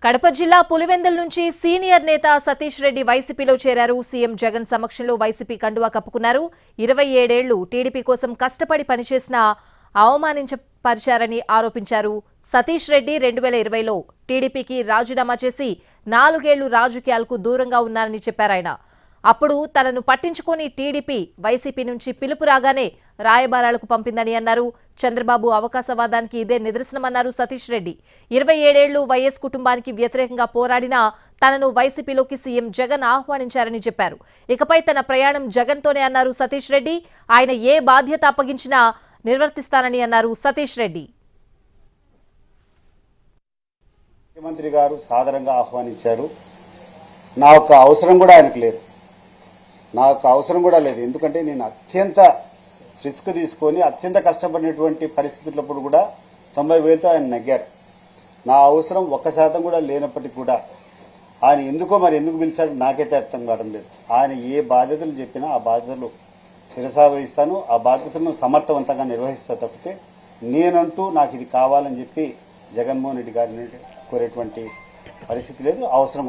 కడప జిల్లా పులివెందుల నుంచి సీనియర్ నేత సతీష్ రెడ్డి వైసీపీలో చేరారు. సీఎం జగన్ సమక్షంలో వైసీపీ కండువా కప్పుకున్నారు. 27 ఏళ్లు టీడీపీ కోసం కష్టపడి పనిచేసినా అవమానించపరిచారని ఆరోపించారు. సతీష్ రెడ్డి 2020లో టీడీపీకి రాజీనామా చేసి 4 ఏళ్లు రాజకీయాలకు దూరంగా ఉన్నారని చెప్పారాయన. అప్పుడు తనను పట్టించుకొని టీడీపీ వైసీపీ నుంచి పిలుపు రాగానే రాయబారాలకు పంపిందని అన్నారు. చంద్రబాబు అవకాశవాదానికి ఇదే నిదర్శనమన్నారు సతీష్ రెడ్డి. 27 ఏళ్లు వైఎస్ కుటుంబానికి వ్యతిరేకంగా పోరాడినా తనను వైసీపీలోకి సీఎం జగన్ ఆహ్వానించారని చెప్పారు. ఇకపై తన ప్రయాణం జగన్తోనే అన్నారు సతీష్ రెడ్డి. ఆయన ఏ బాధ్యత అప్పగించినా నిర్వర్తిస్తానని అన్నారు సతీష్ రెడ్డి. ముఖ్యమంత్రి గారు సాదరంగా ఆహ్వానించారు. నా యొక్క అవసరం కూడా ఆయనకు లేదు, ఎందుకంటే నేను అత్యంత రిస్క్ తీసుకొని అత్యంత కష్టపడినటువంటి పరిస్థితులప్పుడు కూడా 90,000తో ఆయన నెగ్గారు. నా అవసరం 1% కూడా లేనప్పటికీ కూడా ఆయన ఎందుకు పిలిచాడు నాకైతే అర్థం కావడం లేదు. ఆయన ఏ బాధ్యతలు చెప్పినా ఆ బాధ్యతలు శిరసా వహిస్తాను, ఆ బాధ్యతలను సమర్థవంతంగా నిర్వహిస్తా తప్పితే నేనంటూ నాకు ఇది కావాలని చెప్పి జగన్మోహన్ రెడ్డి గారిని కోరేటువంటి పరిస్థితి లేదు, అవసరం